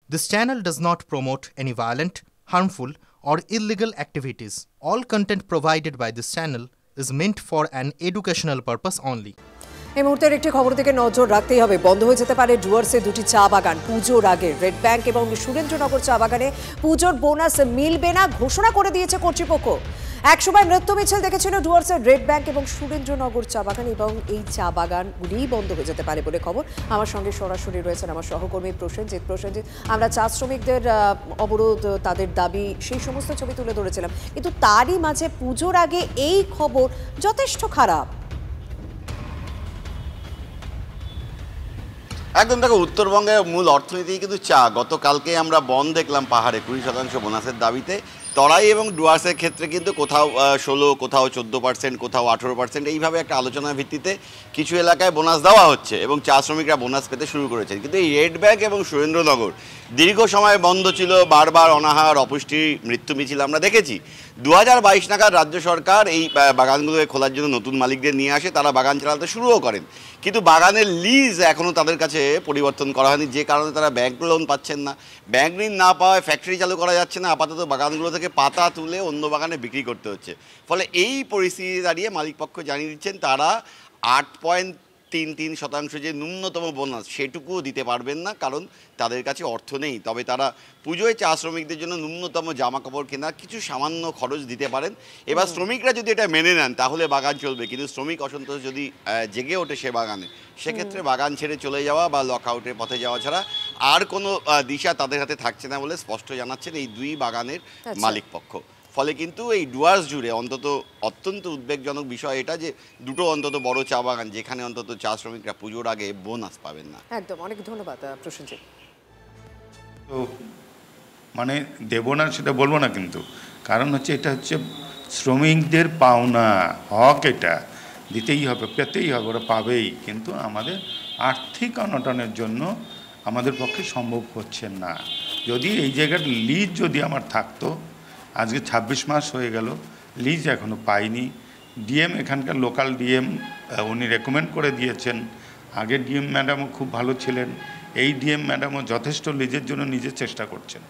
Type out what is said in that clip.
This channel does not promote any violent, harmful, or illegal activities. All content provided by this channel is meant for an educational purpose only. এই মুহূর্তের একটি খবর থেকে নজর রাখতেই হবে। বন্ধ হয়ে যেতে পারে ডুয়ার্সে দুটি চা বাগান পুজোর আগে। রেড ব্যাংক এবং সুরেন্দ্রনগর চা বাগানে পুজোর বোনাস মিলবে না ঘোষণা করে দিয়েছে কর্তৃপক্ষ। একসময় মৃত্যু মিছিল দেখেছিল ডুয়ার্সের রেড ব্যাংক এবং সুরেন্দ্রনগর চা বাগান, এবং এই চা বাগানগুলিই বন্ধ হয়ে যেতে পারে বলে খবর। আমার সঙ্গে সরাসরি রয়েছেন আমার সহকর্মী প্রসেনজিৎ। আমরা চা শ্রমিকদের অবরোধ, তাদের দাবি, সেই সমস্ত ছবি তুলে ধরেছিলাম, কিন্তু তারই মাঝে পুজোর আগে এই খবর যথেষ্ট খারাপ। একদম দেখো, উত্তরবঙ্গের মূল অর্থনীতি কিন্তু চা। গতকালকে আমরা বন্ধ দেখলাম পাহাড়ে 20% বোনাসের দাবিতে। তরাই এবং ডুয়ার্সের ক্ষেত্রে কিন্তু কোথাও 16, কোথাও 14%, কোথাও 18%, এইভাবে একটা আলোচনার ভিত্তিতে কিছু এলাকায় বোনাস দেওয়া হচ্ছে এবং চা শ্রমিকরা বোনাস পেতে শুরু করেছেন। কিন্তু এই রেড ব্যাংক এবং সুরেন্দ্রনগর দীর্ঘ সময় বন্ধ ছিল, বারবার অনাহার, অপুষ্টি, মৃত্যু মিছিল আমরা দেখেছি। 2022 নাগাদ রাজ্য সরকার এই বাগানগুলোকে খোলার জন্য নতুন মালিকদের নিয়ে আসে, তারা বাগান চালাতে শুরুও করেন, কিন্তু বাগানের লিজ এখনও তাদের কাছে পরিবর্তন করা হয়নি, যে কারণে তারা ব্যাংক লোন পাচ্ছেন না। ব্যাংক ঋণ না পাওয়ায় ফ্যাক্টরি চালু করা যাচ্ছে না, আপাতত বাগানগুলো থেকে পাতা তুলে অন্য বাগানে বিক্রি করতে হচ্ছে। ফলে এই পরিস্থিতি দাঁড়িয়ে মালিকপক্ষ জানিয়ে দিচ্ছেন তারা 8.33% যে ন্যূনতম বোনাস সেটুকুও দিতে পারবেন না, কারণ তাদের কাছে অর্থ নেই। তবে তারা পুজোয় চা শ্রমিকদের জন্য ন্যূনতম জামা কাপড় কেনার কিছু সামান্য খরচ দিতে পারেন। এবার শ্রমিকরা যদি এটা মেনে নেন তাহলে বাগান চলবে, কিন্তু শ্রমিক অসন্তোষ যদি জেগে ওঠে সে বাগানে, সেক্ষেত্রে বাগান ছেড়ে চলে যাওয়া বা লকআউটের পথে যাওয়া ছাড়া আর কোনো দিশা তাদের হাতে থাকছে না বলে স্পষ্ট জানাচ্ছেন এই দুই বাগানের মালিকপক্ষ। ফলে কিন্তু এই ডুয়ার্স জুড়ে অত্যন্ত উদ্বেগজনক বিষয় এটা যে দুটো অন্তত বড় চা বাগান, যেখানে অন্তত চা শ্রমিকরা পুজোর আগে বোনাস পাবেন না। একদম, অনেক ধন্যবাদ প্রসেনজিৎ। তো মানে দেব না সেটা বলবো না, কিন্তু কারণ হচ্ছে এটা হচ্ছে শ্রমিকদের পাওনা হক, এটা দিতেই হবে, পেতেই হবে, ওরা পাবেই, কিন্তু আমাদের আর্থিক অনটনের জন্য আমাদের পক্ষে সম্ভব হচ্ছে না। যদি এই জায়গার লিজ যদি আমার থাকতো, আজকে 26 মাস হয়ে গেল, লিজ এখনও পাইনি। ডিএম, এখানকার লোকাল ডিএম, উনি রেকমেন্ড করে দিয়েছেন। আগের ডিএম ম্যাডামও খুব ভালো ছিলেন, এই ডিএম ম্যাডামও যথেষ্ট লিজের জন্য নিজে চেষ্টা করছেন।